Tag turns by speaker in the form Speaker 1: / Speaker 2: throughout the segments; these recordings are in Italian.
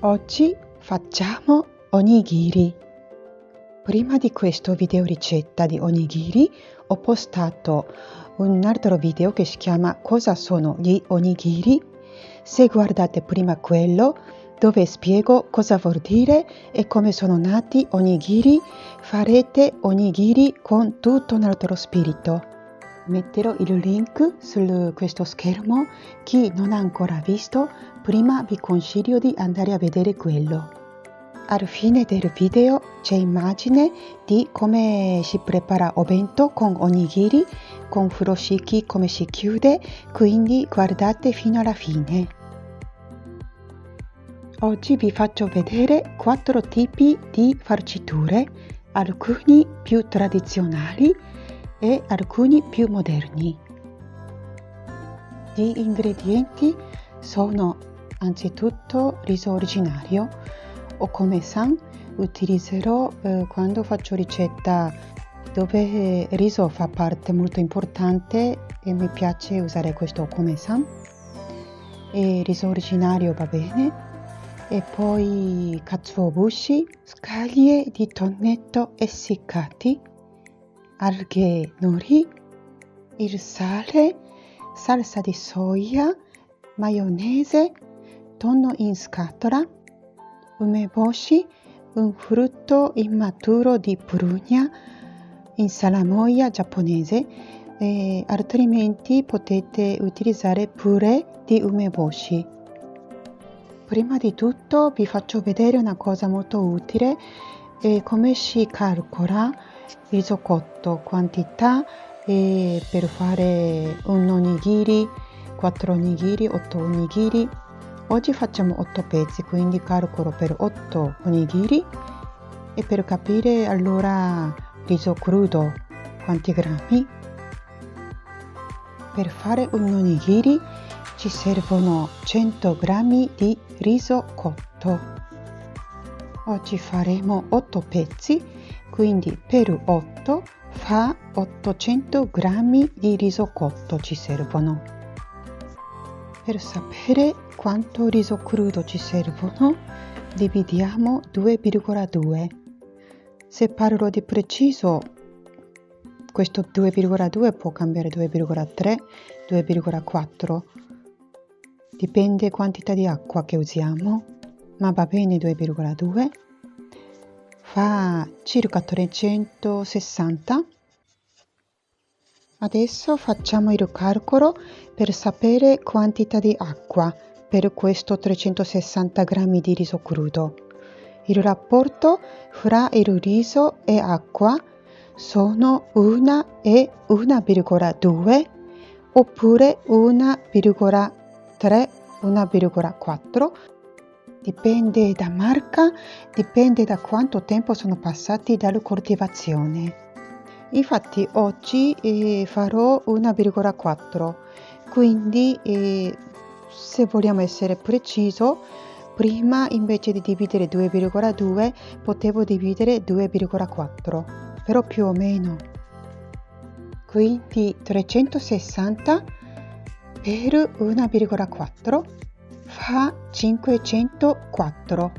Speaker 1: Oggi facciamo onigiri. Prima di questo video ricetta di onigiri ho postato un altro video che si chiama Cosa sono gli onigiri? Se guardate prima quello dove spiego cosa vuol dire e come sono nati onigiri, farete onigiri con tutto un altro spirito. Metterò il link su questo schermo. Chi non ha ancora visto, prima vi consiglio di andare a vedere quello. Alla fine del video c'è immagine di come si prepara obento con onigiri, con furoshiki come si chiude, quindi guardate fino alla fine. Oggi vi faccio vedere 4 tipi di farciture, alcuni più tradizionali e alcuni più moderni. Gli ingredienti sono anzitutto riso originario. Okome-san utilizzerò quando faccio ricetta dove riso fa parte molto importante e mi piace usare questo okome-san. E riso originario va bene. E poi katsuobushi, scaglie di tonnetto essiccati, alghe nori, il sale, salsa di soia, maionese, tonno in scatola, umeboshi, un frutto immaturo di prugna in salamoia giapponese, altrimenti potete utilizzare purè di umeboshi. Prima di tutto vi faccio vedere una cosa molto utile, come si calcola il riso cotto, quantità per fare un onigiri, 4 onigiri, 8 onigiri. Oggi facciamo 8 pezzi, quindi calcolo per 8 onigiri e per capire allora riso crudo quanti grammi. Per fare un onigiri ci servono 100 grammi di riso cotto. Oggi faremo 8 pezzi, quindi per 8 fa 800 grammi di riso cotto ci servono. Per sapere quanto riso crudo ci servono, dividiamo 2,2. Se parlo di preciso, questo 2,2 può cambiare 2,3, 2,4. Dipende quantità di acqua che usiamo, ma va bene 2,2. Fa circa 360. Adesso facciamo il calcolo per sapere quantità di acqua per questo 360 grammi di riso crudo. Il rapporto fra il riso e acqua sono 1 e 1,2 oppure 1,3, 1,4. Dipende da marca, dipende da quanto tempo sono passati dalla coltivazione. Infatti oggi farò 1,4, quindi se vogliamo essere preciso, prima invece di dividere 2,2 potevo dividere 2,4, però più o meno. Quindi 360 per 1,4 fa 504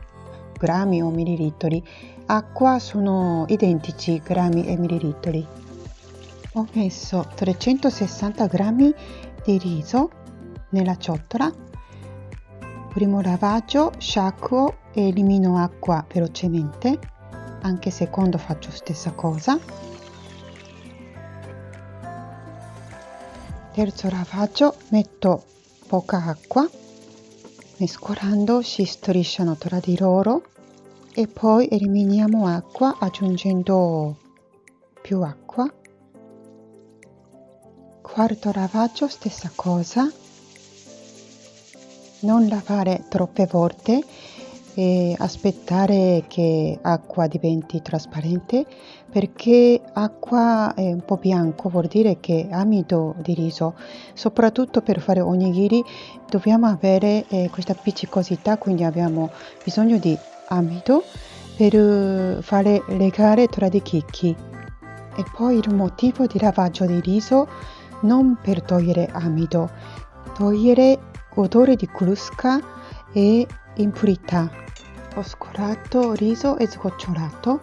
Speaker 1: grammi o millilitri. Acqua sono identici grammi e millilitri. Ho messo 360 grammi di riso nella ciotola. Primo lavaggio, sciacquo e elimino acqua velocemente. Anche secondo faccio stessa cosa. Terzo lavaggio, metto poca acqua. Mescolando si strisciano tra di loro e poi eliminiamo acqua aggiungendo più acqua. Quarto lavaggio, stessa cosa. Non lavare troppe volte e aspettare che acqua diventi trasparente, perché acqua è un po' bianco, vuol dire che è amido di riso. Soprattutto per fare onigiri dobbiamo avere questa appiccicosità, quindi abbiamo bisogno di amido per fare legare tra di chicchi. E poi il motivo di lavaggio di riso non per togliere amido, togliere odore di crusca e impurità. Ho scolato riso e sgocciolato.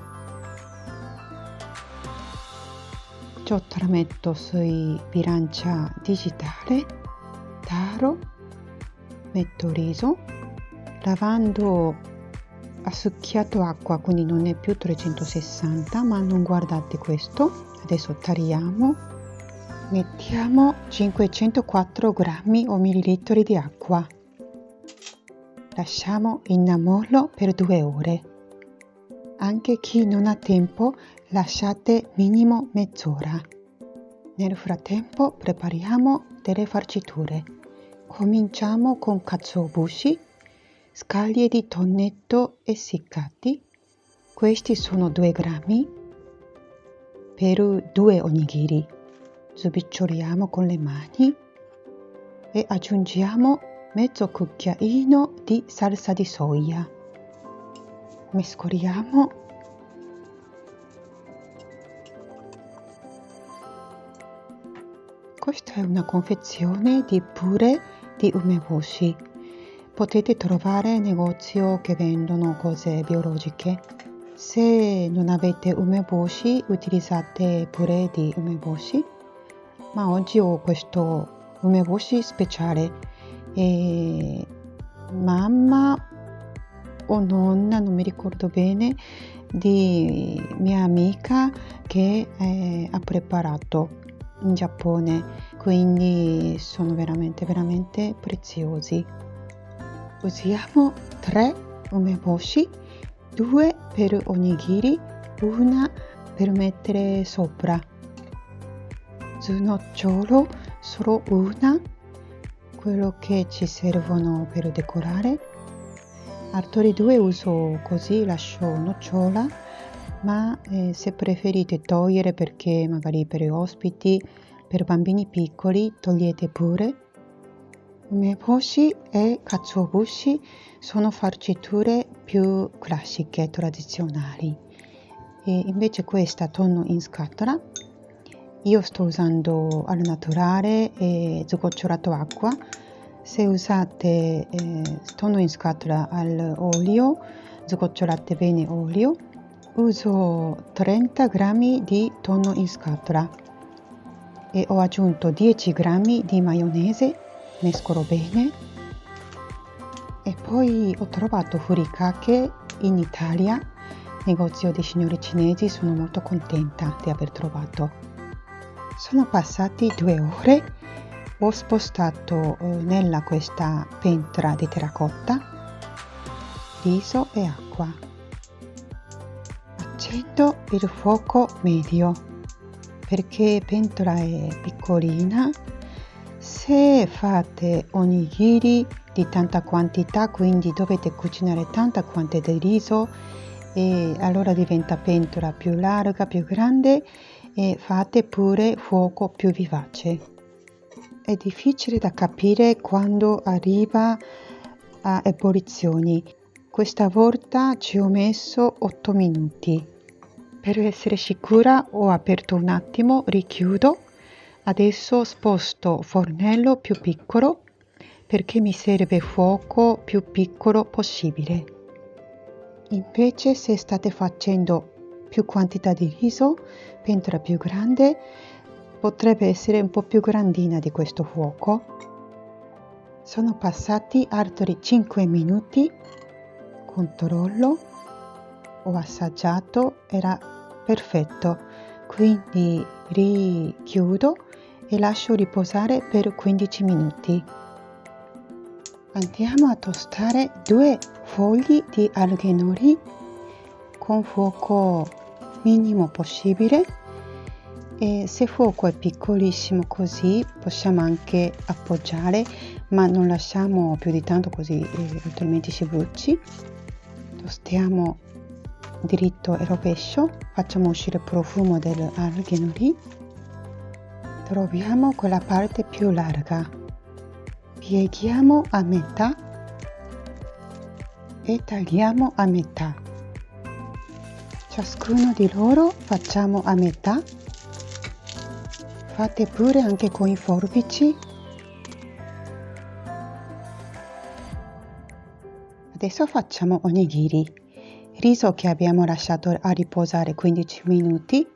Speaker 1: Ciotola metto sui bilancia digitale. Taro. Metto riso. Lavando ha succhiato acqua, quindi non è più 360, ma non guardate questo. Adesso tagliamo. Mettiamo 504 grammi o millilitri di acqua. Lasciamo in ammollo per 2 ore. Anche chi non ha tempo, lasciate minimo mezz'ora. Nel frattempo prepariamo delle farciture. Cominciamo con katsuobushi, scaglie di tonnetto essiccati. Questi sono 2 grammi per 2 onigiri. Sbricioliamo con le mani e aggiungiamo mezzo cucchiaino di salsa di soia. Mescoliamo. Questa è una confezione di purè di umeboshi. Potete trovare negozi che vendono cose biologiche. Se non avete umeboshi, utilizzate purè di umeboshi. Ma oggi ho questo umeboshi speciale. E mamma o nonna, non mi ricordo bene, di mia amica che ha preparato in Giappone, quindi sono veramente preziosi. Usiamo 3 umeboshi, 2 per onigiri, una per mettere sopra. Snocciolo solo una, quello che ci servono per decorare. Altri 2 uso così, lascio nocciola, ma se preferite togliere perché magari per ospiti, per bambini piccoli, togliete pure. Umeboshi e katsuobushi sono farciture più classiche, tradizionali. E invece questa tonno in scatola. Io sto usando al naturale e sgocciolato acqua. Se usate tonno in scatola all'olio, sgocciolate bene olio. Uso 30 grammi di tonno in scatola e ho aggiunto 10 grammi di maionese, mescolo bene. E poi ho trovato furikake in Italia, negozio dei signori cinesi, sono molto contenta di aver trovato. Sono passati 2 ore, ho spostato nella questa pentola di terracotta riso e acqua. Accendo il fuoco medio perché pentola è piccolina. Se fate onigiri di tanta quantità, quindi dovete cucinare tanta quantità di riso, e allora diventa pentola più larga, più grande, e fate pure fuoco più vivace. È difficile da capire quando arriva a ebollizioni. Questa volta ci ho messo 8 minuti. Per essere sicura ho aperto un attimo, richiudo. Adesso sposto fornello più piccolo perché mi serve fuoco più piccolo possibile. Invece se state facendo più quantità di riso, pentola più grande, potrebbe essere un po' più grandina di questo fuoco. Sono passati altri 5 minuti, controllo, ho assaggiato, era perfetto, quindi richiudo e lascio riposare per 15 minuti. Andiamo a tostare 2 fogli di alghe nori con fuoco minimo possibile, e se il fuoco è piccolissimo così possiamo anche appoggiare, ma non lasciamo più di tanto così altrimenti si bruci. Tostiamo dritto e rovescio, facciamo uscire il profumo delle alghe nori. Troviamo quella parte più larga, pieghiamo a metà e tagliamo a metà. Ciascuno di loro facciamo a metà. Fate pure anche con i forbici. Adesso facciamo onigiri. Riso che abbiamo lasciato a riposare 15 minuti.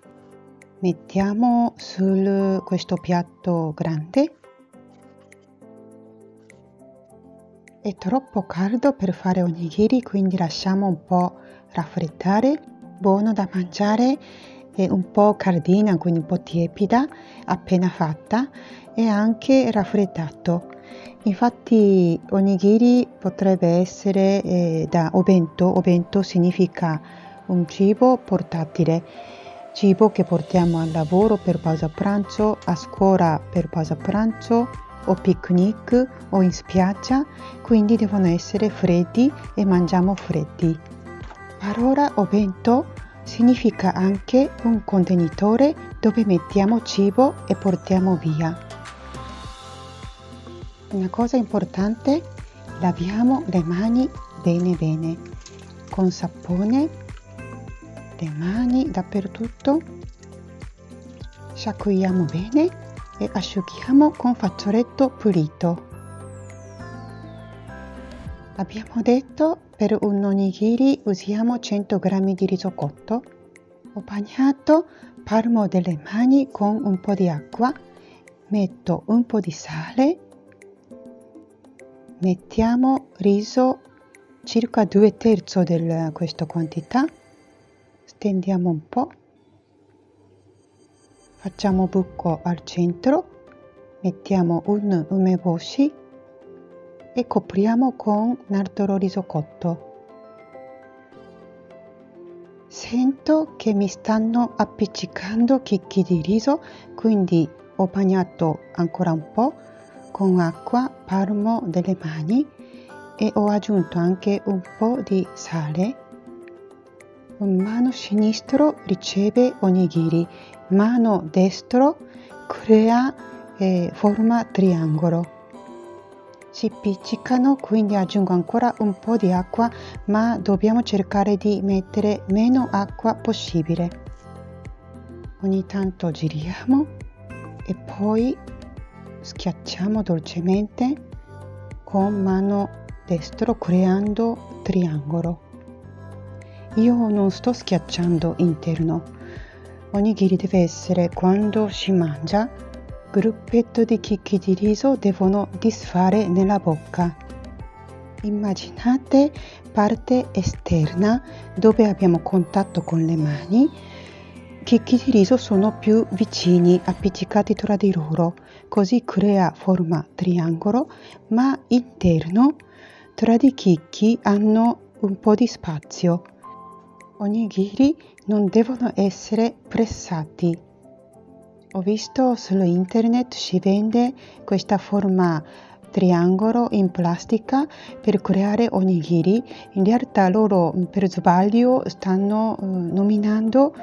Speaker 1: Mettiamo su questo piatto grande. È troppo caldo per fare onigiri, quindi lasciamo un po' raffreddare. Buono da mangiare, è un po' caldina, quindi un po' tiepida, appena fatta e anche raffreddato. Infatti onigiri potrebbe essere da obento. Obento significa un cibo portatile, cibo che portiamo al lavoro per pausa pranzo, a scuola per pausa pranzo o picnic o in spiaggia, quindi devono essere freddi e mangiamo freddi. Parola obento significa anche un contenitore dove mettiamo cibo e portiamo via. Una cosa importante, laviamo le mani bene, con sapone, le mani dappertutto, sciacquiamo bene e asciughiamo con fazzoletto pulito. Abbiamo detto per un onigiri usiamo 100 g di riso cotto. Ho bagnato palmo delle mani con un po' di acqua, metto un po' di sale. Mettiamo riso circa 2/3 di questa quantità, stendiamo un po', facciamo buco al centro, mettiamo un umeboshi e copriamo con altro riso cotto. Sento che mi stanno appiccicando chicchi di riso, quindi ho bagnato ancora un po' con acqua palmo delle mani e ho aggiunto anche un po' di sale. Mano sinistra riceve onigiri, mano destra crea forma triangolo. Si piccicano, quindi aggiungo ancora un po' di acqua, ma dobbiamo cercare di mettere meno acqua possibile. Ogni tanto giriamo e poi schiacciamo dolcemente con mano destra creando triangolo. Io non sto schiacciando interno. Onigiri deve essere quando si mangia, gruppetto di chicchi di riso devono disfare nella bocca. Immaginate parte esterna dove abbiamo contatto con le mani. Chicchi di riso sono più vicini, appiccicati tra di loro, così crea forma triangolo, ma interno tra i chicchi hanno un po' di spazio. Onigiri non devono essere pressati. Ho visto su internet si vende questa forma triangolo in plastica per creare onigiri. In realtà loro per sbaglio stanno nominando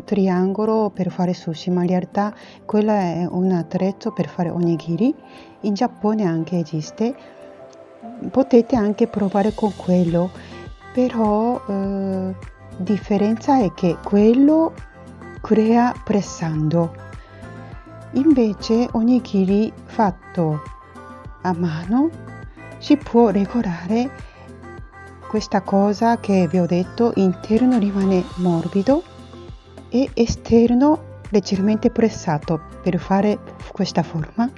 Speaker 1: triangolo per fare sushi, ma in realtà quella è un attrezzo per fare onigiri. In Giappone anche esiste, potete anche provare con quello, però differenza è che quello crea pressando, invece onigiri fatto a mano si può regolare questa cosa che vi ho detto, interno rimane morbido e esterno leggermente pressato per fare questa forma,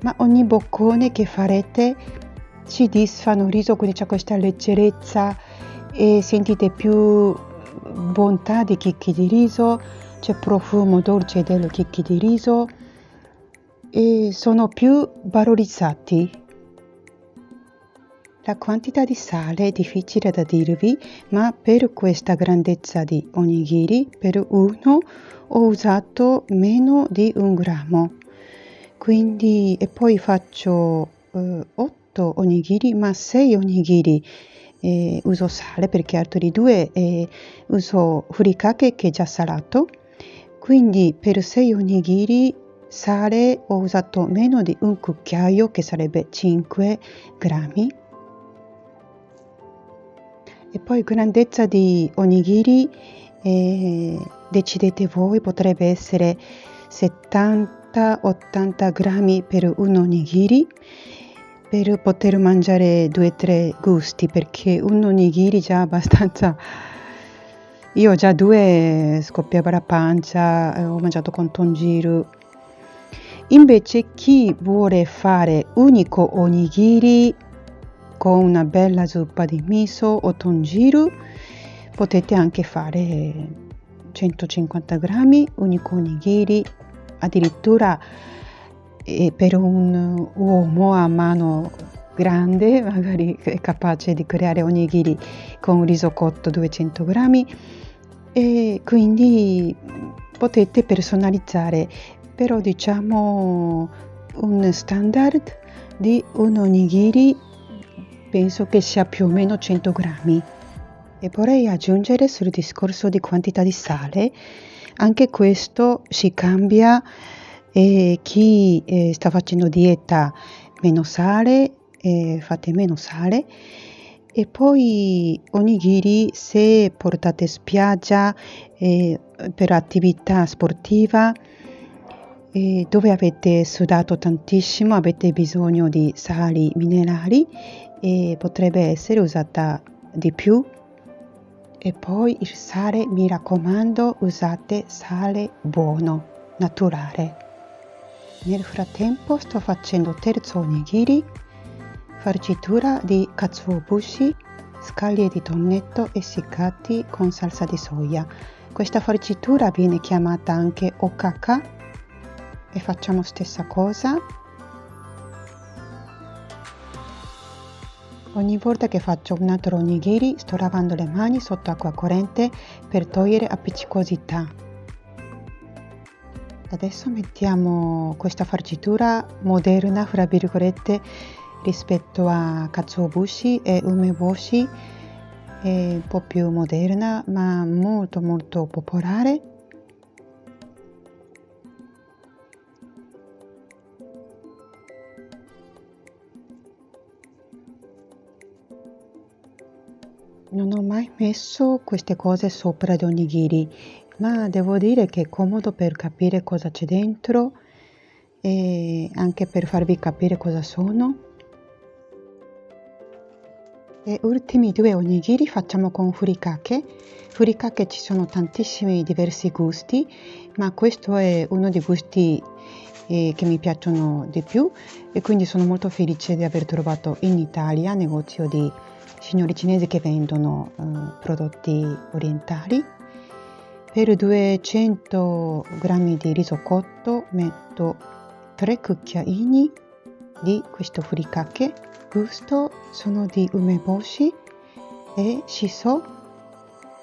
Speaker 1: ma ogni boccone che farete si disfano riso, quindi c'è questa leggerezza e sentite più bontà di chicchi di riso, c'è profumo dolce dello chicchi di riso e sono più valorizzati. La quantità di sale è difficile da dirvi, ma per questa grandezza di onigiri, per uno ho usato meno di 1 grammo. Quindi, e poi faccio 8 onigiri, ma 6 onigiri uso sale perché altri 2 uso furikake che è già salato. Quindi per 6 onigiri sale ho usato meno di un cucchiaio, che sarebbe 5 grammi. E poi grandezza di onigiri decidete voi, potrebbe essere 70-80 grammi per un onigiri. per poter mangiare 2-3 gusti, perché un onigiri già abbastanza. Io ho già 2 scoppiava la pancia, ho mangiato con tongiru. Invece chi vuole fare unico onigiri con una bella zuppa di miso o tongiru, potete anche fare 150 grammi unico onigiri, addirittura per un uomo a mano grande magari è capace di creare onigiri con un riso cotto 200 grammi, e quindi potete personalizzare, però diciamo un standard di un onigiri penso che sia più o meno 100 grammi. E vorrei aggiungere sul discorso di quantità di sale, anche questo si cambia, chi sta facendo dieta meno sale, fate meno sale. E poi onigiri, se portate spiaggia per attività sportiva, dove avete sudato tantissimo, avete bisogno di sali minerali e potrebbe essere usata di più. E poi il sale, mi raccomando, usate sale buono, naturale. Nel frattempo sto facendo terzo onigiri, farcitura di katsuobushi, scaglie di tonnetto essiccati con salsa di soia. Questa farcitura viene chiamata anche okaka, e facciamo stessa cosa. Ogni volta che faccio un altro onigiri sto lavando le mani sotto acqua corrente per togliere appiccicosità. Adesso mettiamo questa farcitura moderna, fra virgolette, rispetto a katsuobushi e umeboshi, è un po' più moderna ma molto molto popolare. Non ho mai messo queste cose sopra gli onigiri, ma devo dire che è comodo per capire cosa c'è dentro e anche per farvi capire cosa sono. E ultimi 2 onigiri facciamo con furikake. Furikake ci sono tantissimi diversi gusti, ma questo è uno dei gusti che mi piacciono di più, e quindi sono molto felice di aver trovato in Italia negozio di signori cinesi che vendono prodotti orientali. Per 200 grammi di riso cotto metto 3 cucchiaini di questo furikake. Gusto sono di umeboshi e shiso.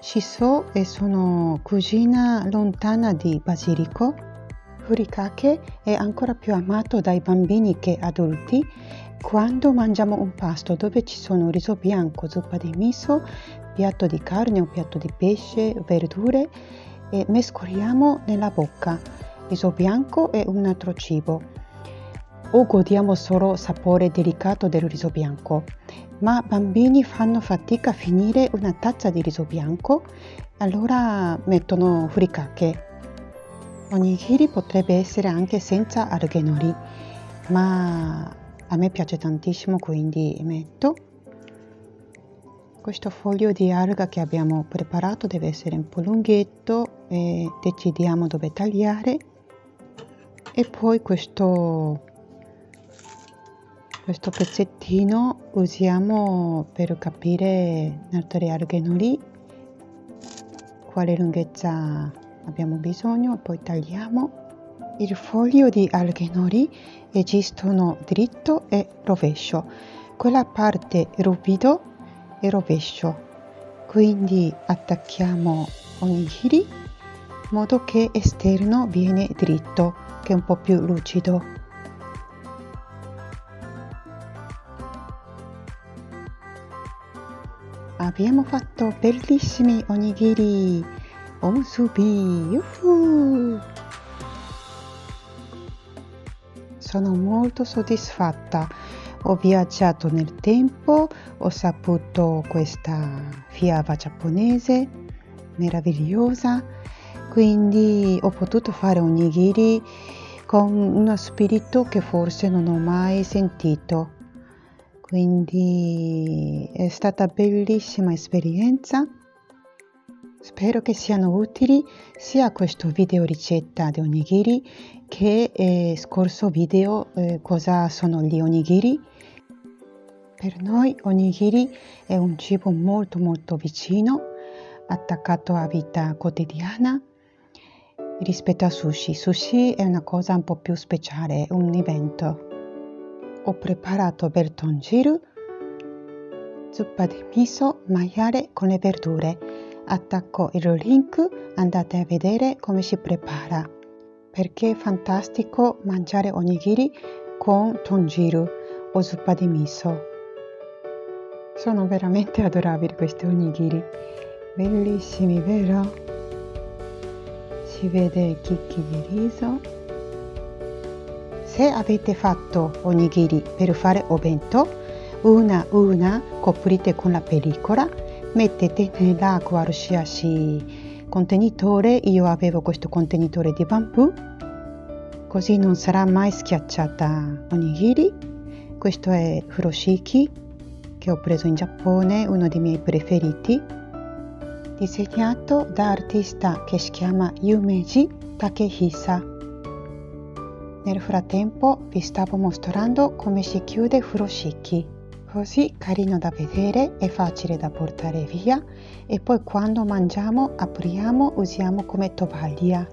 Speaker 1: Shiso e sono cugina lontana di basilico. Furikake è ancora più amato dai bambini che adulti. Quando mangiamo un pasto dove ci sono riso bianco, zuppa di miso, piatto di carne o piatto di pesce, verdure, e mescoliamo nella bocca riso bianco e un altro cibo, o godiamo solo sapore delicato del riso bianco. Ma bambini fanno fatica a finire una tazza di riso bianco, allora mettono furikake. Onigiri potrebbe essere anche senza alghe nori, ma a me piace tantissimo, quindi metto. Questo foglio di alga che abbiamo preparato deve essere un po' lunghetto e decidiamo dove tagliare. E poi questo pezzettino usiamo per capire in altre alghe nori quale lunghezza abbiamo bisogno, poi tagliamo. Il foglio di alghe nori esistono dritto e rovescio, quella parte ruvido e rovescio, quindi attacchiamo onigiri in modo che esterno viene dritto, che è un po' più lucido. Abbiamo fatto bellissimi onigiri omusubi. Sono molto soddisfatta. Ho viaggiato nel tempo, ho saputo questa fiaba giapponese meravigliosa, quindi ho potuto fare onigiri con uno spirito che forse non ho mai sentito. quindi è stata bellissima esperienza. Spero che siano utili sia questo video ricetta di onigiri che scorso video cosa sono gli onigiri. Per noi onigiri è un cibo molto vicino, attaccato a vita quotidiana rispetto a sushi. Sushi è una cosa un po' più speciale, un evento. Ho preparato bertonjiru, zuppa di miso, maiale con le verdure. Attacco il link, andate a vedere come si prepara, perché è fantastico mangiare onigiri con tonjiru o zuppa di miso. Sono veramente adorabili questi onigiri, bellissimi, vero? Si vede chicchi di riso. Se avete fatto onigiri per fare o bento, una coprite con la pellicola, mettete nell'acqua qualsiasi contenitore. Io avevo questo contenitore di bambù, così non sarà mai schiacciata onigiri. Questo è furoshiki che ho preso in Giappone, uno dei miei preferiti, disegnato da artista che si chiama Yumeji Takehisa. Nel frattempo vi stavo mostrando come si chiude furoshiki, così carino da vedere e facile da portare via, e poi quando mangiamo apriamo, usiamo come tovaglia.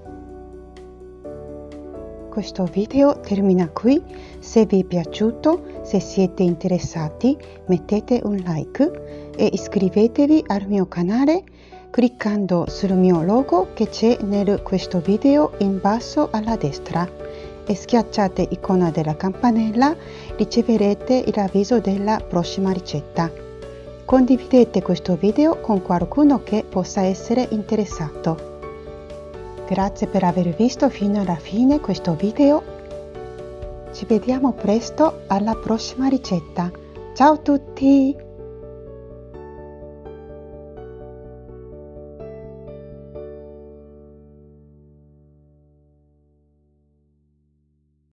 Speaker 1: Questo video termina qui. Se vi è piaciuto, se siete interessati, mettete un like e iscrivetevi al mio canale cliccando sul mio logo che c'è in questo video in basso alla destra, e schiacciate l'icona della campanella, riceverete l'avviso della prossima ricetta. Condividete questo video con qualcuno che possa essere interessato. Grazie per aver visto fino alla fine questo video. Ci vediamo presto alla prossima ricetta. Ciao a tutti!